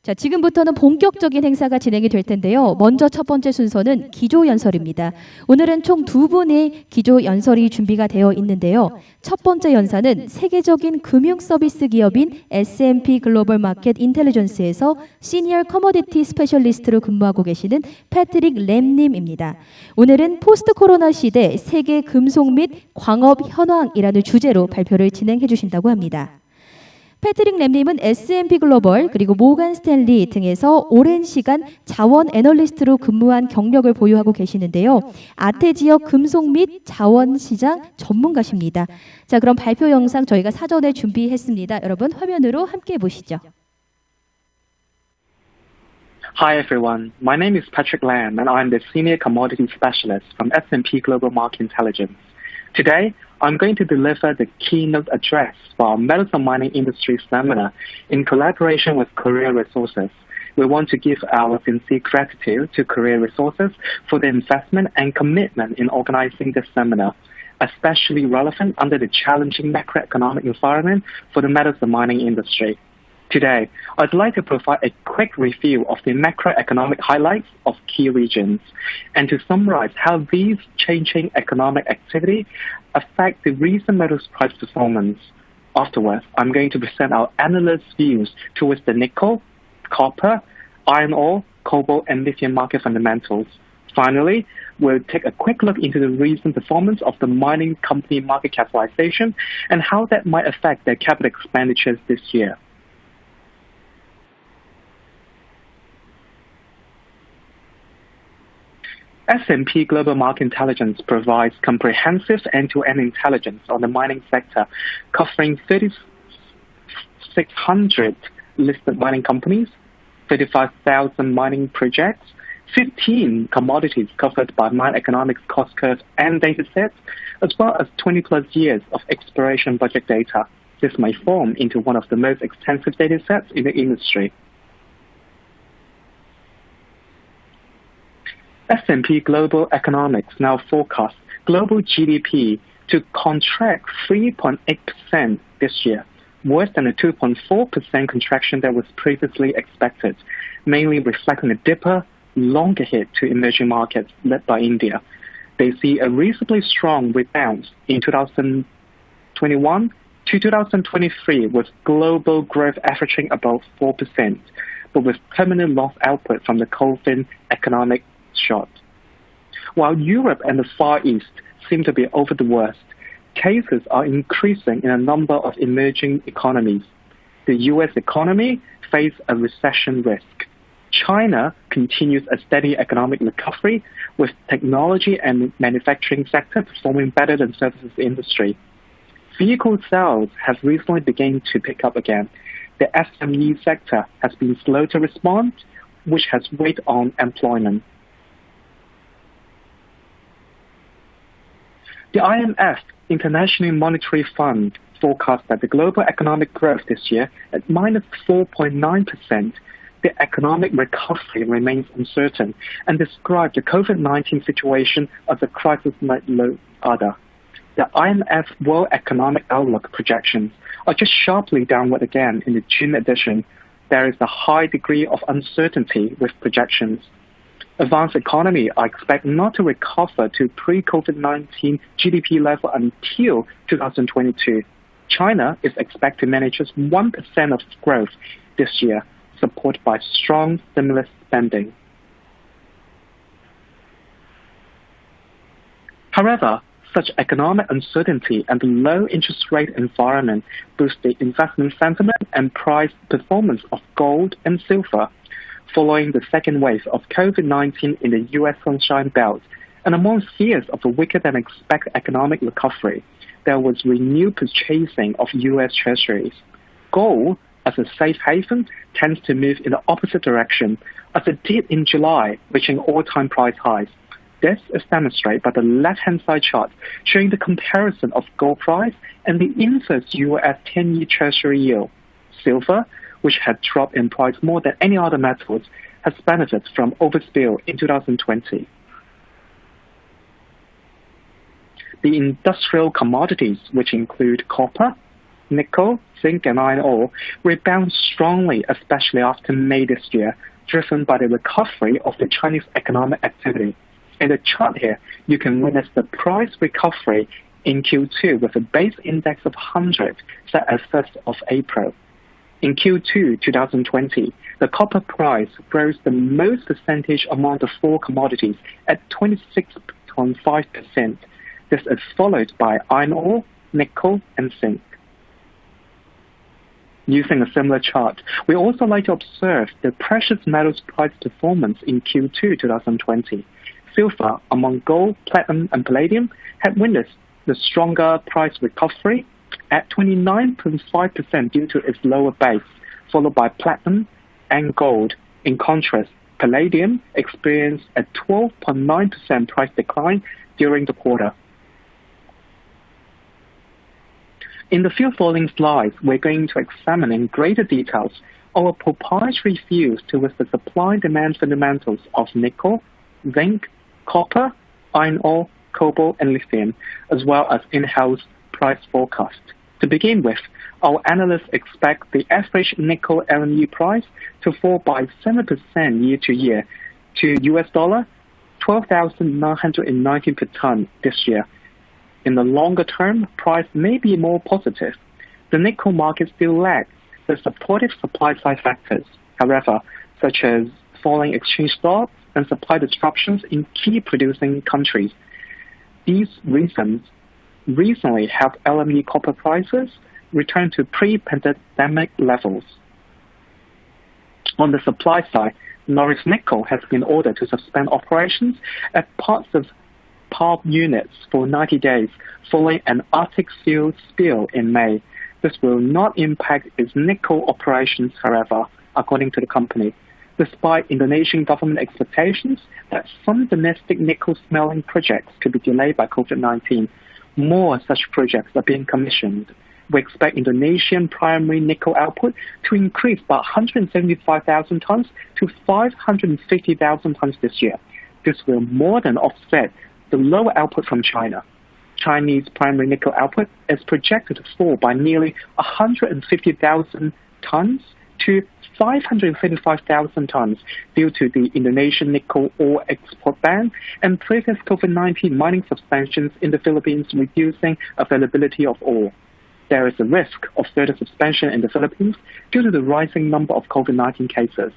자, 지금부터는 본격적인 행사가 진행이 될 텐데요. 먼저 첫 번째 순서는 기조연설입니다. 오늘은 총 2분의 기조연설이 준비가 되어 있는데요. 첫 번째 연사는 세계적인 금융 서비스 기업인 S&P 글로벌 마켓 인텔리전스에서 시니어 커머디티 스페셜리스트로 근무하고 계시는 패트릭 램님입니다. 오늘은 포스트 코로나 시대 세계 금속 및 광업 현황이라는 주제로 발표를 진행해 주신다고 합니다. 패트릭 램님은 S&P 글로벌 그리고 모간 스탠리 등에서 오랜 시간 자원 애널리스트로 근무한 경력을 보유하고 계시는데요. 아태 지역 금속 및 자원 시장 전문가십니다. 자, 그럼 발표 영상 저희가 사전에 준비했습니다. 여러분 화면으로 함께 보시죠. Hi everyone, my name is Patrick Lam and I'm the Senior Commodity Specialist from S&P Global Market Intelligence. Today, I'm going to deliver the keynote address for our Metals and Mining Industry Seminar in collaboration with Korea Resources. We want to give our sincere gratitude to Korea Resources for the investment and commitment in organizing this seminar, especially relevant under the challenging macroeconomic environment for the metals and mining industry. Today, I'd like to provide a quick review of the macroeconomic highlights of key regions and to summarize how these changing economic activity affect the recent metals price performance. Afterwards, I'm going to present our analysts' views towards the nickel, copper, iron ore, cobalt, and lithium market fundamentals. Finally, we'll take a quick look into the recent performance of the mining company market capitalization and how that might affect their capital expenditures this year. S&P Global Market Intelligence provides comprehensive end-to-end intelligence on the mining sector, covering 3,600 listed mining companies, 35,000 mining projects, 15 commodities covered by mine economics cost curves and datasets, as well as 20-plus years of exploration budget data. This may form into one of the most extensive datasets in the industry. S&P Global Economics now forecasts global GDP to contract 3.8% this year, worse than the 2.4% contraction that was previously expected, mainly reflecting a deeper, longer hit to emerging markets led by India. They see a reasonably strong rebound in 2021 to 2023, with global growth averaging above 4%, but with permanent lost output from the COVID economic shock. While Europe and the Far East seem to be over the worst, cases are increasing in a number of emerging economies. The U.S. economy faces a recession risk. China continues a steady economic recovery, with technology and manufacturing sector performing better than services industry. Vehicle sales have recently begun to pick up again. The SME sector has been slow to respond, which has weighed on employment. The IMF, International Monetary Fund, forecasts that the global economic growth this year at minus 4.9%. The economic recovery remains uncertain and describes the COVID-19 situation as a crisis like no other. The IMF World Economic Outlook projections are just sharply downward again in the June edition. There is a high degree of uncertainty with projections. Advanced economy are expected not to recover to pre-COVID-19 GDP level until 2022. China is expected to manage just 1% of growth this year, supported by strong stimulus spending. However, such economic uncertainty and the low interest rate environment boost the investment sentiment and price performance of gold and silver. Following the second wave of COVID-19 in the U.S. Sunshine Belt, and among fears of a weaker-than-expected economic recovery, there was renewed purchasing of U.S. treasuries. Gold, as a safe haven, tends to move in the opposite direction, as it did in July, reaching all-time price highs. This is demonstrated by the left-hand side chart, showing the comparison of gold price and the inverse U.S. 10-year treasury yield. Silver, which had dropped in price more than any other metals, has benefited from overspill in 2020. The industrial commodities, which include copper, nickel, zinc, and iron ore rebound strongly, especially after May this year, driven by the recovery of the Chinese economic activity. In the chart here, you can witness the price recovery in Q2 with a base index of 100 set as 1st of April. In Q2 2020, the copper price rose the most percentage among the four commodities at 26.5%. This is followed by iron ore, nickel, and zinc. Using a similar chart, we also like to observe the precious metals price performance in Q2 2020. Silver, among gold, platinum, and palladium, had witnessed the stronger price recovery at 29.5% due to its lower base, followed by platinum and gold. In contrast, palladium experienced a 12.9% price decline during the quarter. In the few following slides, we're going to examine in greater details our proprietary views towards the supply and demand fundamentals of nickel, zinc, copper, iron ore, cobalt, and lithium, as well as in-house price forecast. To begin with, our analysts expect the average nickel LME price to fall by 7% year to year to US $12,919 per ton this year. In the longer term, price may be more positive. The nickel market still lags the supportive supply side factors, however, such as falling exchange rates and supply disruptions in key producing countries. These reasons recently helped LME copper prices return to pre-pandemic levels. On the supply side, Norilsk Nickel has been ordered to suspend operations at parts of power units for 90 days following an Arctic fuel spill in May. This will not impact its nickel operations, however, according to the company, despite Indonesian government expectations that some domestic nickel smelting projects could be delayed by COVID-19. More such projects are being commissioned. We expect Indonesian primary nickel output to increase by 175,000 tons to 550,000 tons this year. This will more than offset the lower output from China. Chinese primary nickel output is projected to fall by nearly 150,000 tons to 535,000 tons due to the Indonesian nickel ore export ban and previous COVID-19 mining suspensions in the Philippines reducing availability of ore. There is a risk of further suspension in the Philippines due to the rising number of COVID-19 cases.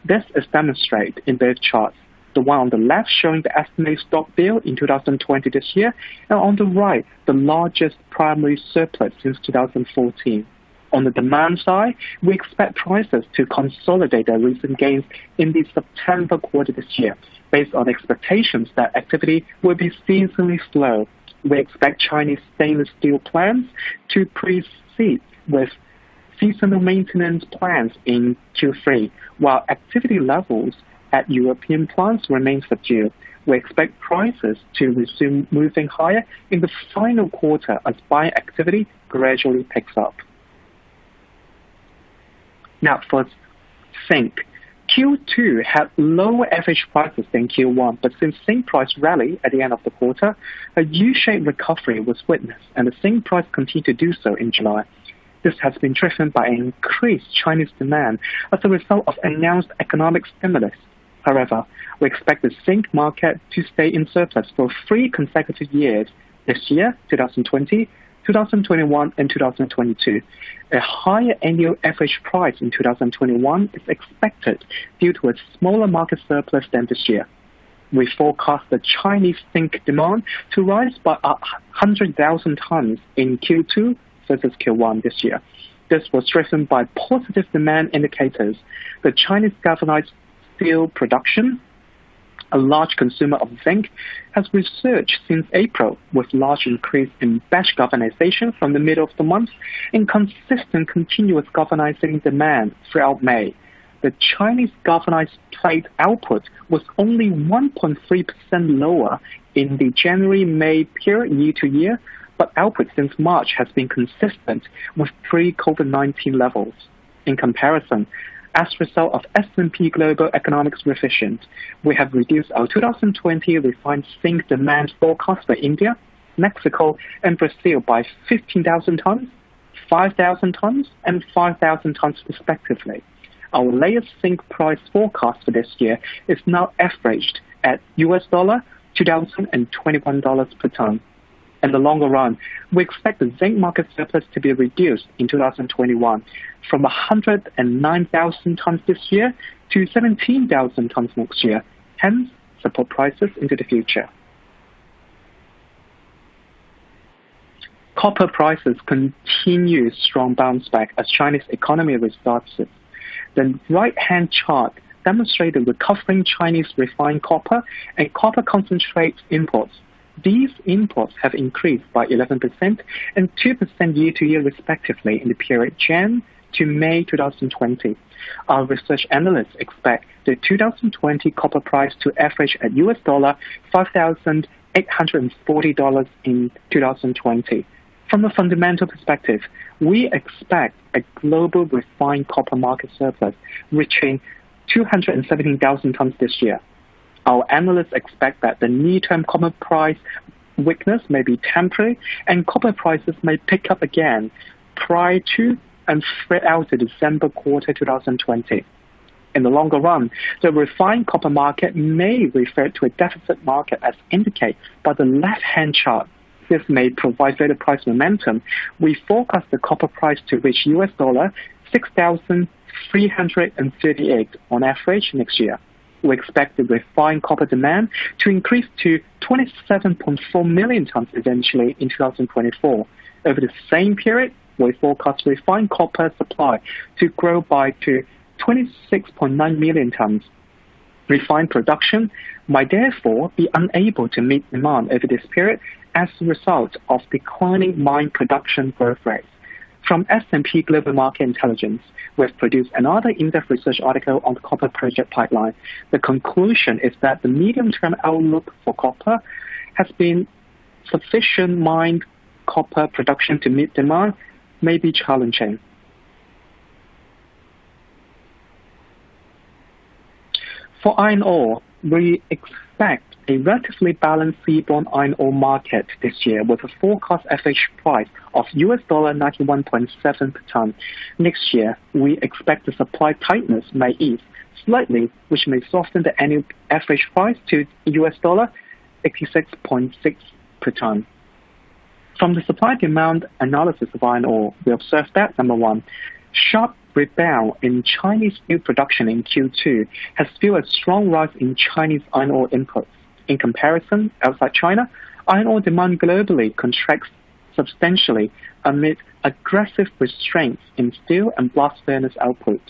This is demonstrated in both charts, the one on the left showing the estimated stock build in 2020 this year, and on the right, the largest primary surplus since 2014. On the demand side, we expect prices to consolidate their recent gains in the September quarter this year, based on expectations that activity will be seasonally slow. We expect Chinese stainless steel plants to proceed with seasonal maintenance plans in Q3, while activity levels at European plants remain subdued. We expect prices to resume moving higher in the final quarter as buying activity gradually picks up. Now for zinc, Q2 had lower average prices than Q1, but since zinc price rallied at the end of the quarter, a U-shaped recovery was witnessed, and the zinc price continued to do so in July. This has been driven by increased Chinese demand as a result of announced economic stimulus. However, we expect the zinc market to stay in surplus for 3 consecutive years this year, 2020, 2021, and 2022. A higher annual average price in 2021 is expected due to a smaller market surplus than this year. We forecast the Chinese zinc demand to rise by 100,000 tons in Q2 versus Q1 this year. This was driven by positive demand indicators. The Chinese galvanized steel production, a large consumer of zinc, has resurged since April, with large increase in batch galvanization from the middle of the month and consistent continuous galvanizing demand throughout May. The Chinese galvanized plate output was only 1.3% lower in the January-May period year to year, but output since March has been consistent with pre-COVID-19 levels. In comparison, as a result of S&P Global Economics revision, we have reduced our 2020 refined zinc demand forecast for India, Mexico, and Brazil by 15,000 tons, 5,000 tons and 5,000 tons respectively. Our latest zinc price forecast for this year is now averaged at $2,021 per ton. In the longer run, we expect the zinc market surplus to be reduced in 2021 from 109,000 tons this year to 17,000 tons next year, hence support prices into the future. Copper prices continue strong bounce back as Chinese economy restarts. The right-hand chart demonstrates the recovering Chinese refined copper and copper concentrate imports. These imports have increased by 11% and 2% year-to-year respectively in the period Jan to May 2020. Our research analysts expect the 2020 copper price to average at $5,840 in 2020. From a fundamental perspective, we expect a global refined copper market surplus reaching 217,000 tons this year. Our analysts expect that the near-term copper price weakness may be temporary and copper prices may pick up again prior to and throughout the December quarter 2020. In the longer run, the refined copper market may revert to a deficit market as indicated by the left-hand chart. This may provide greater price momentum. We forecast the copper price to reach $6,338 on average next year. We expect the refined copper demand to increase to 27.4 million tons eventually in 2024. Over the same period, we forecast refined copper supply to grow to 26.9 million tons. Refined production might therefore be unable to meet demand over this period as a result of declining mine production growth rates. From S&P Global Market Intelligence, we've produced another in-depth research article on the copper project pipeline. The conclusion is that the medium-term outlook for copper has been sufficient mined copper production to meet demand may be challenging. For iron ore, we expect a relatively balanced seaborne iron ore market this year with a forecast average price of $91.7 per ton. Next year, we expect the supply tightness may ease slightly, which may soften the annual average price to $86.6 per ton. From the supply-demand analysis of iron ore, we observed that, number one, sharp rebound in Chinese steel production in Q2 has fueled a strong rise in Chinese iron ore inputs. In comparison, outside China, iron ore demand globally contracts substantially amid aggressive restraints in steel and blast furnace output.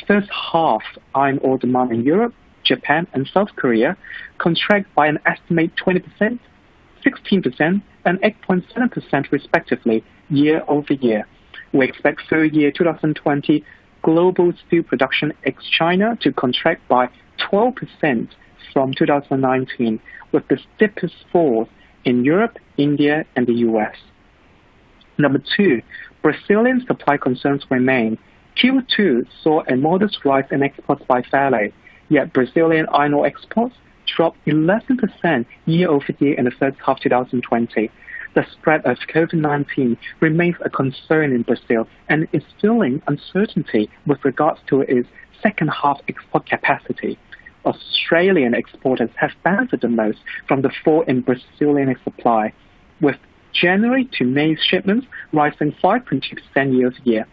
First half iron ore demand in Europe, Japan, and South Korea contract by an estimated 20%, 16%, and 8.7% respectively year-over-year. We expect full year 2020 global steel production ex-China to contract by 12% from 2019, with the steepest falls in Europe, India, and the US. Number two, Brazilian supply concerns remain. Q2 saw a modest rise in exports by Vale, yet Brazilian iron ore exports dropped 11% year-over-year in the first half of 2020. The spread of COVID-19 remains a concern in Brazil and is fueling uncertainty with regards to its second half export capacity. Australian exporters have benefited the most from the fall in Brazilian supply, with January to May shipments rising 5.2% year-over-year.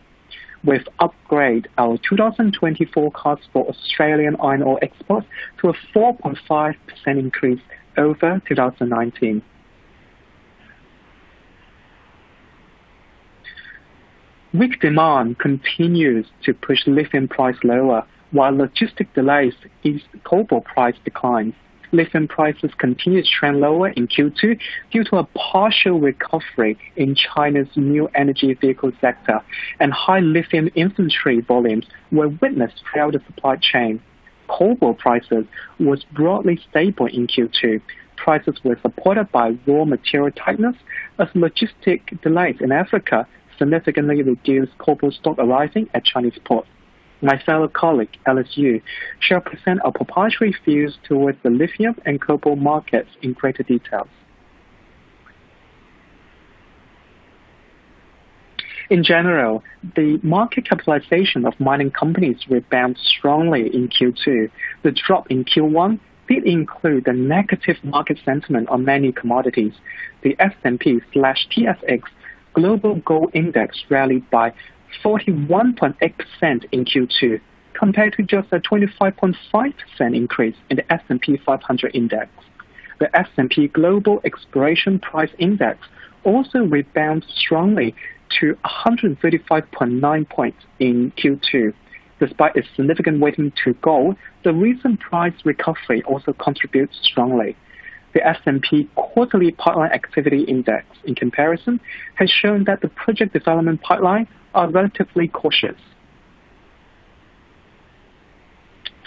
We've upgraded our 2020 forecast for Australian iron ore exports to a 4.5% increase over 2019. Weak demand continues to push lithium price lower, while logistic delays ease cobalt price declines. Lithium prices continue to trend lower in Q2 due to a partial recovery in China's new energy vehicle sector, and high lithium inventory volumes were witnessed throughout the supply chain. Cobalt prices was broadly stable in Q2. Prices were supported by raw material tightness as logistic delays in Africa significantly reduced cobalt stock arriving at Chinese ports. My fellow colleague, Alice Yu, shall present our proprietary views towards the lithium and cobalt markets in greater details. In general, the market capitalization of mining companies rebounded strongly in Q2. The drop in Q1 did include the negative market sentiment on many commodities. The S&P/TSX Global Gold Index rallied by 41.8% in Q2, compared to just a 25.5% increase in the S&P 500 index. The S&P Global Exploration Price Index also rebounded strongly to 135.9 points in Q2. Despite its significant weighting to gold, the recent price recovery also contributes strongly. The S&P Quarterly Pipeline Activity Index, in comparison, has shown that the project development pipeline are relatively cautious.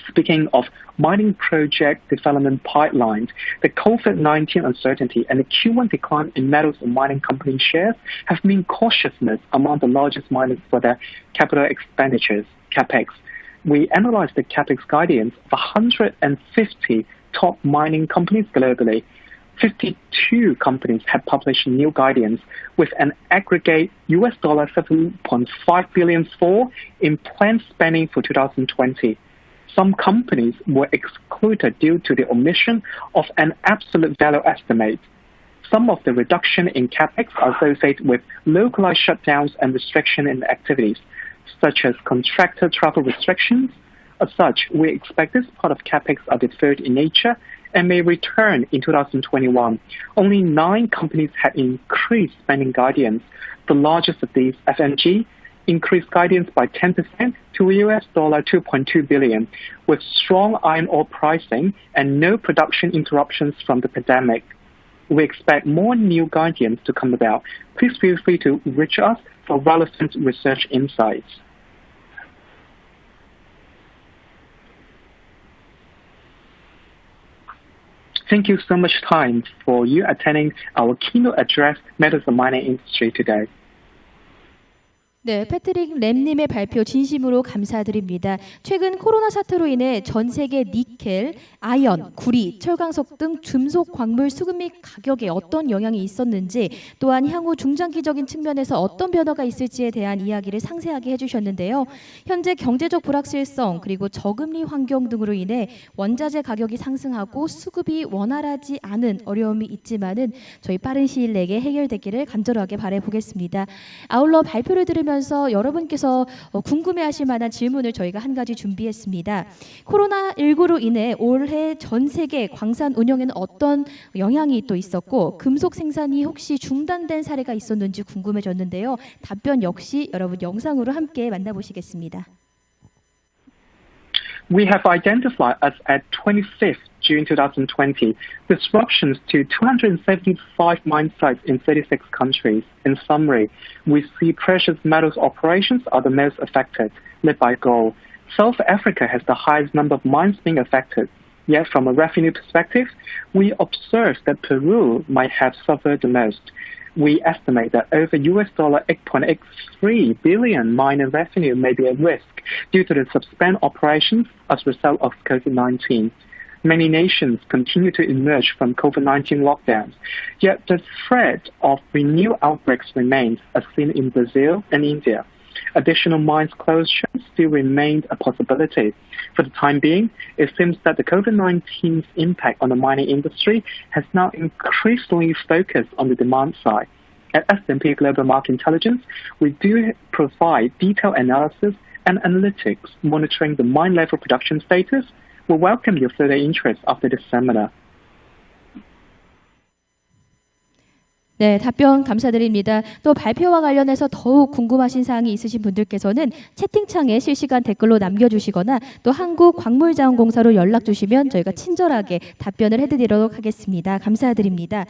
Speaking of mining project development pipelines, the COVID-19 uncertainty and the Q1 decline in metals and mining company shares have meant cautiousness among the largest miners for their capital expenditures, CapEx. We analyzed the CapEx guidance of 150 top mining companies globally. 52 companies have published new guidance with an aggregate $7.5 billion in planned spending for 2020. Some companies were excluded due to the omission of an absolute value estimate. Some of the reduction in CapEx are associated with localized shutdowns and restriction in activities, such as contractor travel restrictions. As such, we expect this part of CapEx are deferred in nature and may return in 2021. Only 9 companies have increased spending guidance. The largest of these, FMG, increased guidance by 10% to $2.2 billion, with strong iron ore pricing and no production interruptions from the pandemic. We expect more new guidance to come about. Please feel free to reach us for relevant research insights. Thank you so much time for you attending our keynote address, Metals and Mining Industry today. 네, 패트릭 램님의 발표 진심으로 감사드립니다. 최근 코로나 사태로 인해 전 세계 니켈, 아연, 구리, 철강석 등 금속 광물 수급 및 가격에 어떤 영향이 있었는지, 또한 향후 중장기적인 측면에서 어떤 변화가 있을지에 대한 이야기를 상세하게 해주셨는데요. 현재 경제적 불확실성 그리고 저금리 환경 등으로 인해 원자재 가격이 상승하고 수급이 원활하지 않은 어려움이 있지만은 저희 빠른 시일 내에 해결되기를 간절하게 바라보겠습니다. 아울러 발표를 들으면 여러분께서 궁금해하실 만한 질문을 저희가 한 가지 준비했습니다. 코로나19로 인해 올해 전 세계 광산 운영에는 어떤 영향이 또 있었고 금속 생산이 혹시 중단된 사례가 있었는지 궁금해졌는데요. 답변 역시 여러분 영상으로 함께 만나보시겠습니다. We have identified as at 25th June 2020 disruptions to 275 mine sites in 36 countries. In summary, we see precious metals operations are the most affected, led by gold. South Africa has the highest number of mines being affected. Yet from a revenue perspective, we observe that Peru might have suffered the most. We estimate that over $8.83 billion mining revenue may be at risk due to the suspended operations as a result of COVID-19. Many nations continue to emerge from COVID-19 lockdowns, yet the threat of renewed outbreaks remains, as seen in Brazil and India. Additional mines closures still remain a possibility. For the time being, it seems that the COVID-19's impact on the mining industry has now increasingly focused on the demand side. At S&P Global Market Intelligence, we do provide detailed analysis and analytics monitoring the mine level production status. We welcome your further interest after this seminar. 네, 답변 감사드립니다. 또 발표와 관련해서 더욱 궁금하신 사항이 있으신 분들께서는 채팅창에 실시간 댓글로 남겨주시거나 또 한국광물자원공사로 연락 주시면 저희가 친절하게 답변을 해드리도록 하겠습니다. 감사드립니다.